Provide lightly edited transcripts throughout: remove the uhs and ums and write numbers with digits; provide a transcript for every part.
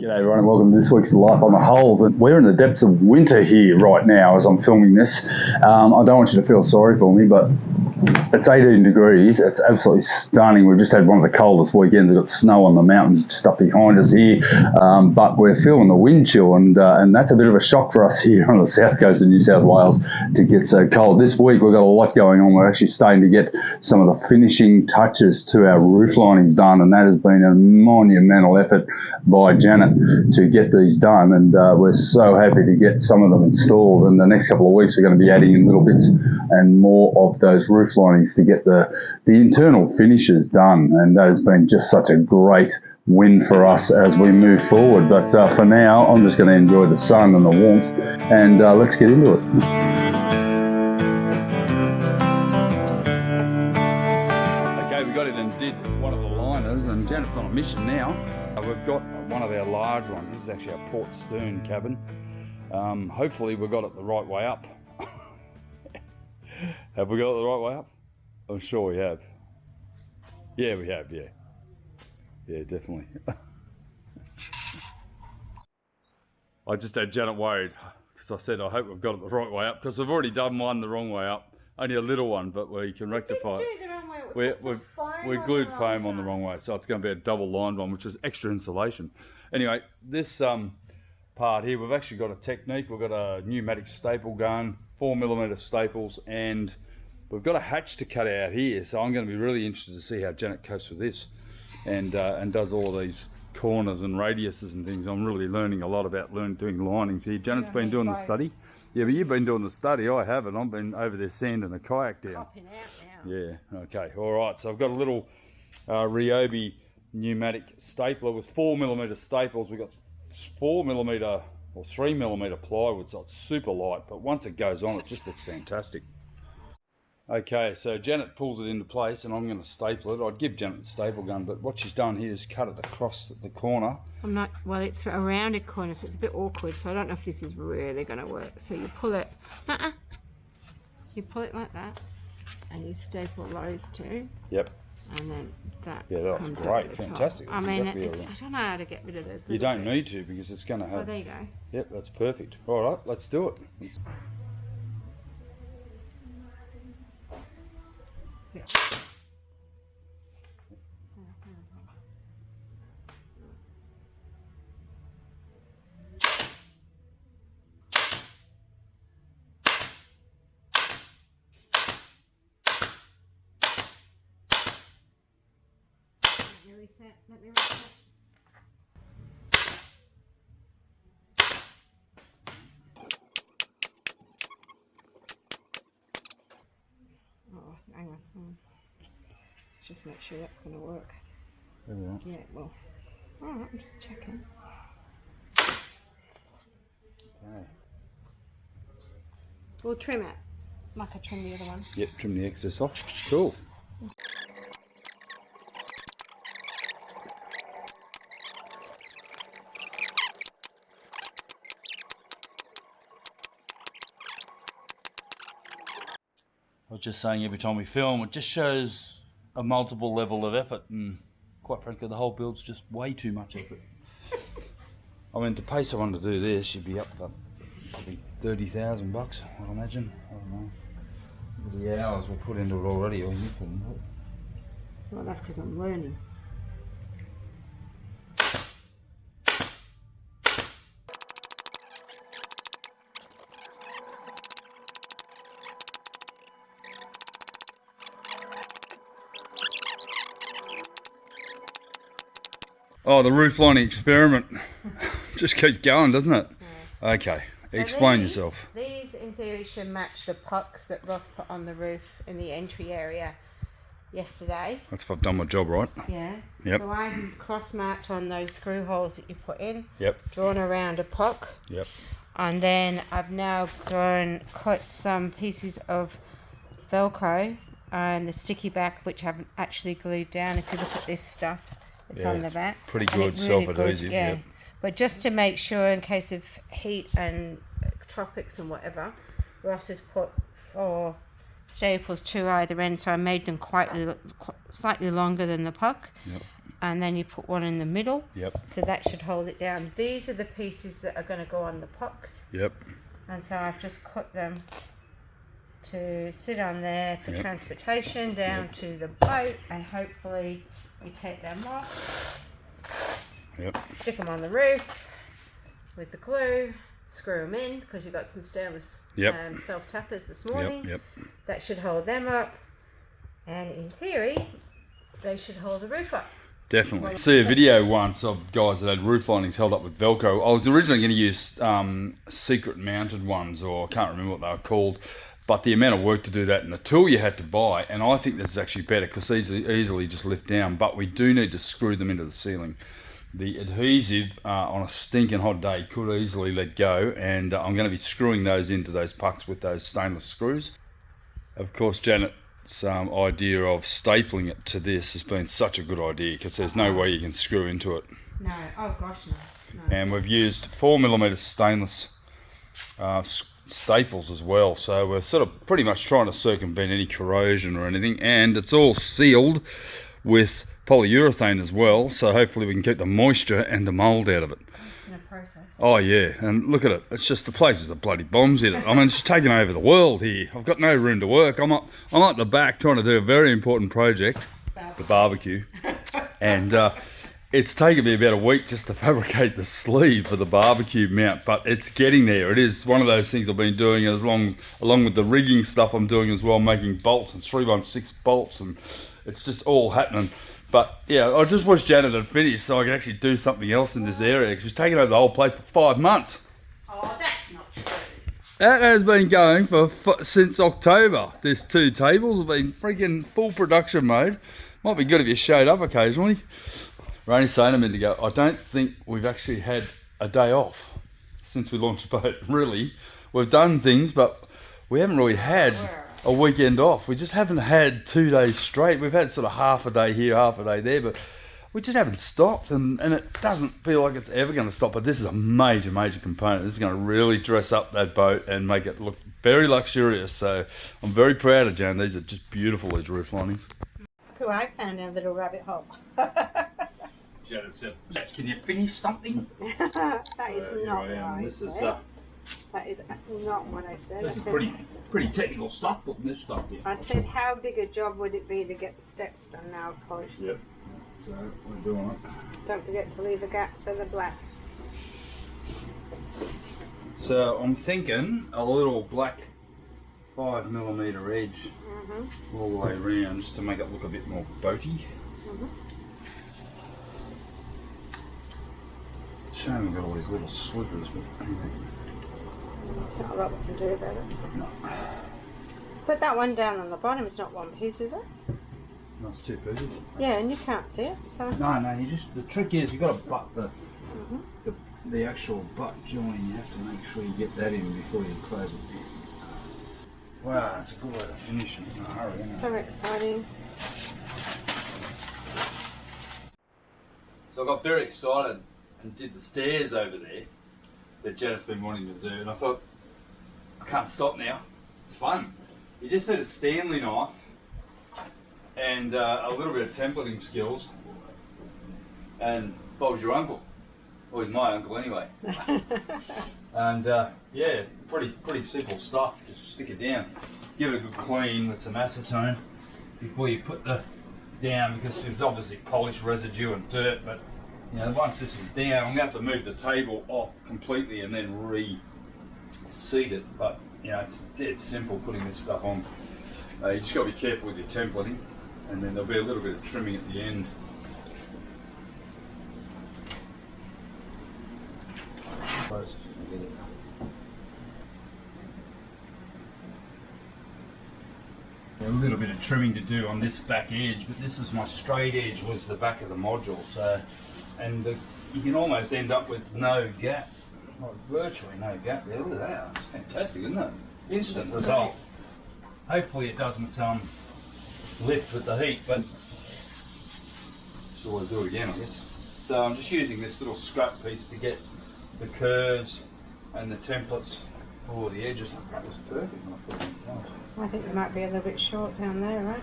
G'day everyone and welcome to this week's Life on the Holes. And we're in the depths of winter here right now as I'm filming this. I don't want you to feel sorry for me, but it's 18 degrees. It's absolutely stunning. We've just had one of the coldest weekends. We've got snow on the mountains just up behind us here, but we're feeling the wind chill, and that's a bit of a shock for us here on the south coast of New South Wales to get so cold. This week we've got a lot going on. We're actually starting to get some of the finishing touches to our roof linings done, and that has been a monumental effort by Janet to get these done, and we're so happy to get some of them installed. And the next couple of weeks we're going to be adding in little bits and more of those roof linings to get the internal finishes done, and that has been just such a great win for us as we move forward. But for now I'm just going to enjoy the sun and the warmth, and let's get into it. Okay, we got it and did one of the liners, and Janet's on a mission now. We've got one of our large ones. This is actually our port stern cabin. Hopefully we got it the right way up. Have we got it the right way up? I'm sure we have. Yeah, we have, yeah. Yeah, definitely. I just had Janet worried because I said I hope we've got it the right way up, because we've already done one the wrong way up. Only a little one, but we can rectify it. We glued foam on the wrong way, so it's going to be a double lined one, which is extra insulation. Anyway, this part here, we've actually got a technique. We've got a pneumatic staple gun, 4mm staples, and we've got a hatch to cut out here. So I'm going to be really interested to see how Janet copes with this, and does all of these corners and radiuses and things. I'm really learning a lot about doing linings here. Janet's been doing the study. Yeah, but you've been doing the study. I haven't. I've been over there sanding a kayak down. Popping out now. Yeah, okay, all right. So I've got a little Ryobi pneumatic stapler with 4mm staples. We've got 4mm or 3mm plywood, so it's super light, but once it goes on, it just looks fantastic. Okay, so Janet pulls it into place, and I'm going to staple it. I'd give Janet the staple gun, but what she's done here is cut it across the corner. Well, it's a rounded corner, so it's a bit awkward, so I don't know if this is really going to work. So you pull it, you pull it like that, and you staple those two. Yep. And then that comes great, fantastic. I mean, I don't know how to get rid of those. You don't need to, because it's going to have... Oh, there you go. Yep, that's perfect. All right, let's do it. Yeah. Let me reset. Oh, hang on. Let's just make sure that's going to work. Yeah, it will. Alright, I'm just checking. Okay. We'll trim it, like I trimmed the other one. Yep, trim the excess off. Cool. I was just saying, every time we film, it just shows a multiple level of effort, and quite frankly the whole build's just way too much effort. I mean, to pay someone to do this, you'd be up for probably $30,000 I'd imagine. I don't know. The hours we put into it already, or you put into it. Well, that's because I'm learning. Oh, the roof lining experiment just keeps going, doesn't it? Yeah. Okay, so explain yourself. These, in theory, should match the pucks that Ross put on the roof in the entry area yesterday. That's if I've done my job right. Yeah. Yep. So I cross-marked on those screw holes that you put in. Yep. Drawn around a puck. Yep. And then I've now cut some pieces of Velcro and the sticky back, which I've actually glued down. If you look at this stuff. It's on the back. Pretty good, self-adhesive. Yeah. Yep. But just to make sure, in case of heat and tropics and whatever, Ross has put 4 staples to either end, so I made them slightly longer than the puck. Yep. and then you put one in the middle. Yep. So that should hold it down. These are the pieces that are going to go on the pucks. Yep. And so I've just cut them to sit on there for Yep. transportation down to the boat, and hopefully we take them off. Yep. Stick them on the roof with the glue, screw them in because you've got some stainless self-tappers this morning. Yep. That should hold them up, and in theory they should hold the roof up. Definitely. I see a video once of guys that had roof linings held up with Velcro. I was originally going to use secret mounted ones, or I can't remember what they were called, but the amount of work to do that and the tool you had to buy, and I think this is actually better because these easily just lift down, but we do need to screw them into the ceiling. The adhesive on a stinking hot day could easily let go, and I'm going to be screwing those into those pucks with those stainless screws. Of course, Janet's idea of stapling it to this has been such a good idea because there's no way you can screw into it. No, oh gosh, no. And we've used 4mm stainless staples as well, so we're sort of pretty much trying to circumvent any corrosion or anything, and it's all sealed with polyurethane as well, so hopefully we can keep the moisture and the mould out of it. It's in a process. Oh yeah, and look at it, it's just the place is a bloody bombs in it. I mean, it's taking over the world here. I've got no room to work. I'm at the back trying to do a very important project, the barbecue, and it's taken me about a week just to fabricate the sleeve for the barbecue mount, but it's getting there. It is one of those things I've been doing along with the rigging stuff I'm doing as well, making bolts and 316 bolts, and it's just all happening. But yeah, I just wish Janet had finished so I could actually do something else in this area, because she's taken over the whole place for 5 months. Oh, that's not true. That has been going since October. There's 2 tables have been freaking full production mode. Might be good if you showed up occasionally. We're only saying a minute ago, I don't think we've actually had a day off since we launched the boat. Really, we've done things, but we haven't really had a weekend off. We just haven't had 2 days straight. We've had sort of half a day here, half a day there, but we just haven't stopped, and it doesn't feel like it's ever going to stop. But this is a major component. This is going to really dress up that boat and make it look very luxurious. So I'm very proud of Jan. These are just beautiful, these roof linings. Who I found in a little rabbit hole. Janet said, "Can you finish something?" That is not what I This is said. That is not what I said. this is pretty technical stuff, putting this stuff in. I said, how big a job would it be to get the steps done now, of course. Yep. So we're doing it. Don't forget to leave a gap for the black. So I'm thinking a little black 5mm edge all the way around, just to make it look a bit more boaty. Shame we've got all these little slithers, but anyway. Not a lot we can do about it. No. Put that one down on the bottom. It's not one piece, is it? No, it's 2 pieces. Yeah, and you can't see it. So. No, you just, the trick is you've got to butt the actual butt join. You have to make sure you get that in before you close it down. Wow, that's a good way to finish it in a hurry, isn't it? So exciting. So I got very excited and did the stairs over there that Janet's been wanting to do, and I thought, I can't stop now. It's fun. You just need a Stanley knife and a little bit of templating skills, and Bob's your uncle. Well, he's my uncle anyway. And yeah, pretty simple stuff. Just stick it down, give it a good clean with some acetone before you put the down, because there's obviously polish residue and dirt. But you know, once this is down, I'm going to have to move the table off completely and then re-seat it. But you know, it's dead simple putting this stuff on. You just got to be careful with your templating, and then there'll be a little bit of trimming at the end. A little bit of trimming to do on this back edge, but this is my straight edge, was the back of the module. So, and you can almost end up with no gap, well, virtually no gap there. Look at that, it's fantastic, isn't it? Instant result. Hopefully it doesn't lift with the heat, but sure we'll do it again, I guess. So I'm just using this little scrap piece to get the curves and the templates for the edges. That was perfect when I put it in. I think it might be a little bit short down there, right?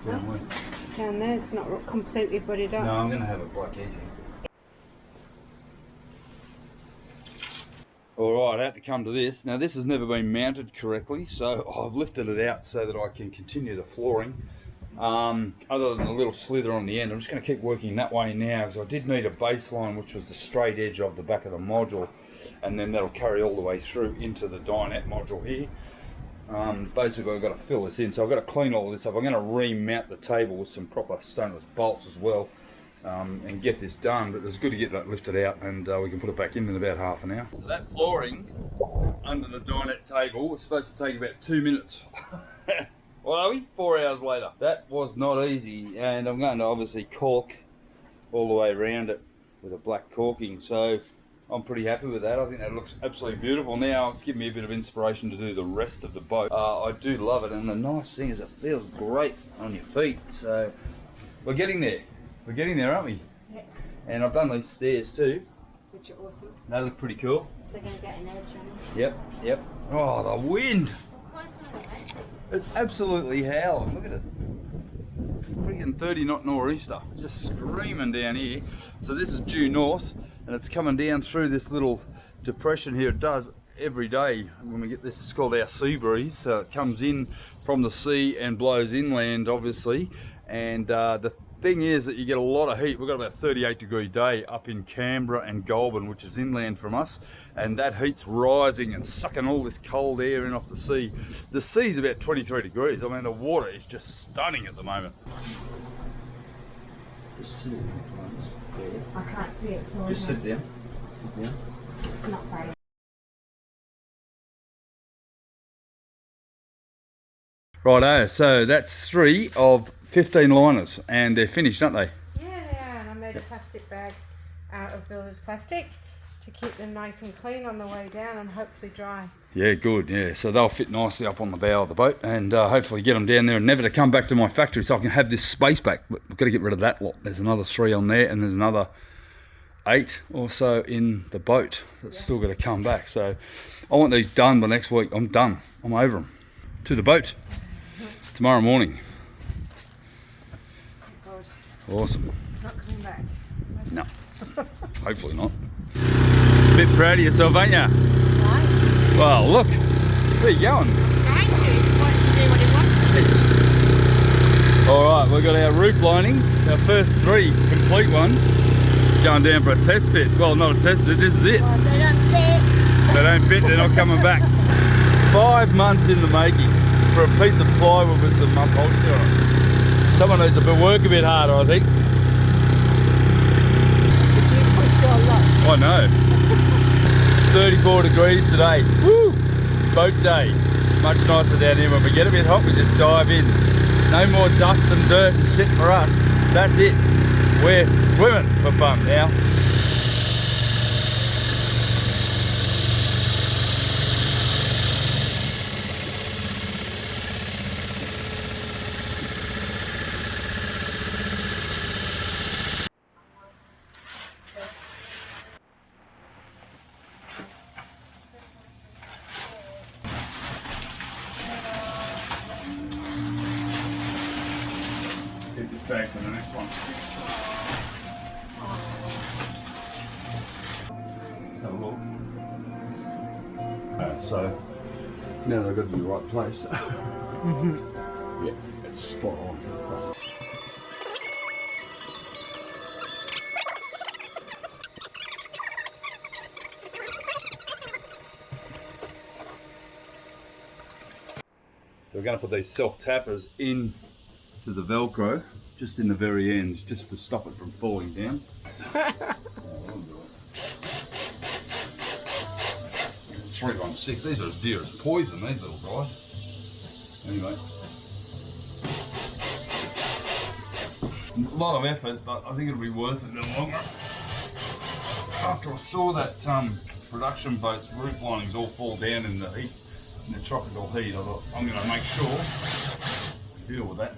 Down there, it's not completely butted up. No, I'm going to have a black edge. Alright, I had to come to this. Now this has never been mounted correctly, so I've lifted it out so that I can continue the flooring. Other than a little slither on the end, I'm just going to keep working that way now, because I did need a baseline which was the straight edge of the back of the module, and then that'll carry all the way through into the dinette module here. Basically I've got to fill this in, so I've got to clean all of this up. I'm going to remount the table with some proper stainless bolts as well, and get this done, but it's good to get that lifted out, and we can put it back in about half an hour. So that flooring under the dinette table was supposed to take about 2 minutes. What are we? 4 hours later. That was not easy, and I'm going to obviously caulk all the way around it with a black caulking, so I'm pretty happy with that. I think that looks absolutely beautiful. Now it's given me a bit of inspiration to do the rest of the boat. I do love it, and the nice thing is it feels great on your feet, so we're getting there. We're getting there, aren't we? Yep. And I've done these stairs too. Which are awesome. They look pretty cool. They're going to get an edge on them. Yep, yep. Oh, the wind! It's absolutely howling. Look at it. Freaking 30 knot nor'easter. Just screaming down here. So this is due north, and it's coming down through this little depression here. It does every day when we get this. It's called our sea breeze. So it comes in from the sea and blows inland, obviously. And the thing is that you get a lot of heat. We've got about a 38-degree day up in Canberra and Goulburn, which is inland from us, and that heat's rising and sucking all this cold air in off the sea. The sea's about 23 degrees. I mean, the water is just stunning at the moment. Just sit down. I can't see it. Just sit down. Sit down. It's not very. Righto, so that's 3 of 15 liners, and they're finished, aren't they? Yeah, they are, and I made a plastic bag out of builder's plastic to keep them nice and clean on the way down and hopefully dry. Yeah, good, yeah. So they'll fit nicely up on the bow of the boat, and hopefully get them down there and never to come back to my factory so I can have this space back. But we've got to get rid of that lot. There's another 3 on there, and there's another 8 or so in the boat that's still got to come back. So I want these done by next week. I'm done. I'm over them. To the boat tomorrow morning. God. Awesome. It's not coming back. No, hopefully not. Bit proud of yourself, ain't ya? Right. Well, look, where you going? Trying to. He wants to do what he wants to do. Alright, we've got our roof linings, our first 3 complete ones, going down for a test fit. Well, not a test fit, this is it. Well, they don't fit. They don't fit, they're not coming back. 5 months in the making for a piece of plywood with some upholstery on it. Someone needs to work a bit harder, I think. I know. 34 degrees today. Woo! Boat day. Much nicer down here. When we get a bit hot, we just dive in. No more dust and dirt and shit for us. That's it. We're swimming for fun now. Get this back for the next one. Let's have a look. So now they've got to be the right place. Yeah, it's spot on. So we're going to put these self-tappers in to the Velcro, just in the very end, just to stop it from falling down. 316, these are as dear as poison, these little guys. Anyway. It's a lot of effort, but I think it'll be worth it in the long run. After I saw that production boat's roof linings all fall down in the heat, in the tropical heat, I thought I'm going to make sure we deal with that.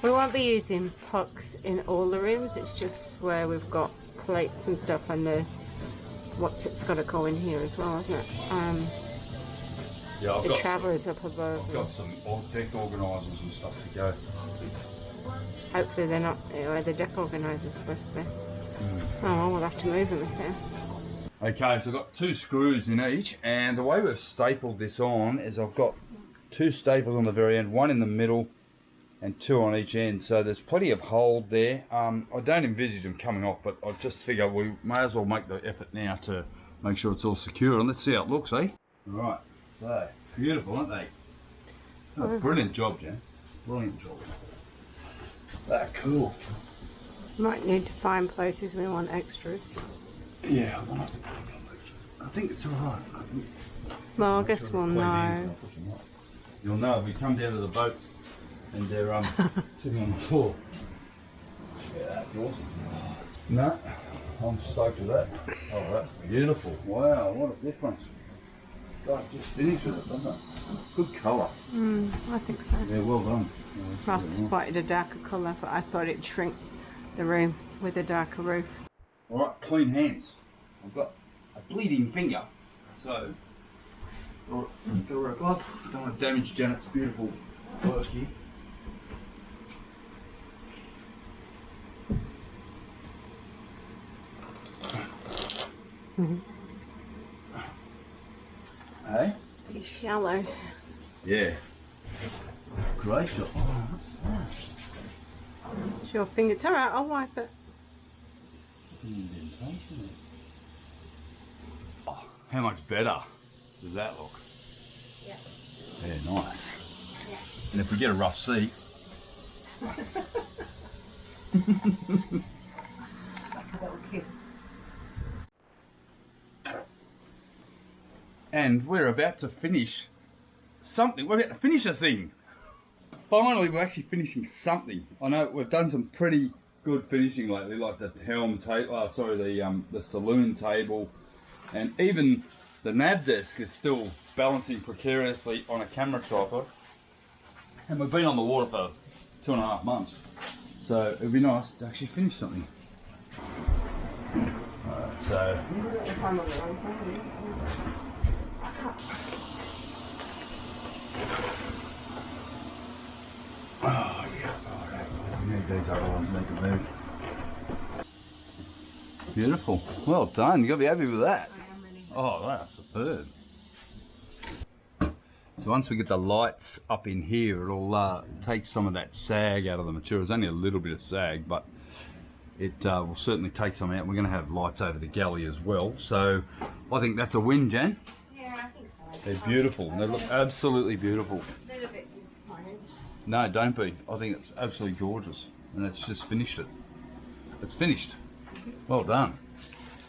We won't be using pucks in all the rooms, it's just where we've got plates and stuff, and the it's got to go in here as well, isn't it? Yeah, the travellers up above. I've got some deck organisers and stuff to go. Hopefully they're not where the deck organiser's supposed to be. Oh well, we'll have to move them if they're... Okay, so I've got 2 screws in each, and the way we've stapled this on is I've got 2 staples on the very end, 1 in the middle and 2 on each end, so there's plenty of hold there. I don't envisage them coming off, but I just figure we may as well make the effort now to make sure it's all secure, and let's see how it looks, eh? Right, so beautiful, aren't they? Oh, brilliant job, Jan. Brilliant job. They're cool. Might need to find places we want extras. Yeah, I have to put I think it's alright. Well, I guess we'll know. You'll know if we come down to the boat and they're sitting on the floor. Yeah, that's awesome. No, I'm stoked with that. Oh, that's beautiful. Wow, what a difference. God, just finished with it, doesn't it? Good colour. I think so. Yeah, well done. Ross spotted a darker colour, but I thought it'd shrink the room with a darker roof. Alright, clean hands. I've got a bleeding finger, so gotta wear a glove. Don't want to damage Janet's beautiful work here. Hey? Pretty shallow. Yeah. Great shot. Oh, what's that? It's your finger. It's alright, I'll wipe it. Indentation. Oh, how much better does that look? Yeah. Yeah, nice. Yeah. And if we get a rough sea. Like a little kid. And we're about to finish something. We're about to finish a thing. Finally, we're actually finishing something. I know we've done some pretty good finishing lately, like the helm table. The saloon table, and even the nav desk is still balancing precariously on a camera tripod. And we've been on the water for 2.5 months, so it'd be nice to actually finish something. So. Oh yeah, alright. We need these other ones to make a move. Beautiful. Well done. You gotta be happy with that. Oh, that's superb. So once we get the lights up in here, it'll take some of that sag out of the material. There's only a little bit of sag, but it will certainly take some out. We're going to have lights over the galley as well. So I think that's a win, Jan. Yeah, I think so. They're beautiful. They look absolutely beautiful. A little bit disappointed. No, don't be. I think it's absolutely gorgeous. And it's just finished it. It's finished. Well done.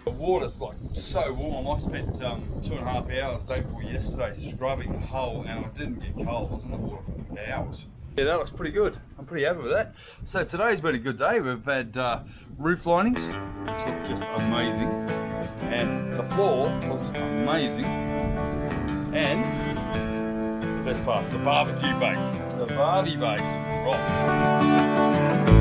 The water's like so warm. I spent 2.5 hours day before yesterday scrubbing the hull, and I didn't get cold. I was in the water for hours. Yeah, that looks pretty good. I'm pretty happy with that. So today's been a good day. We've had roof linings, which look just amazing, and the floor looks amazing, and the best part, the barbecue base, the Barbie base rocks.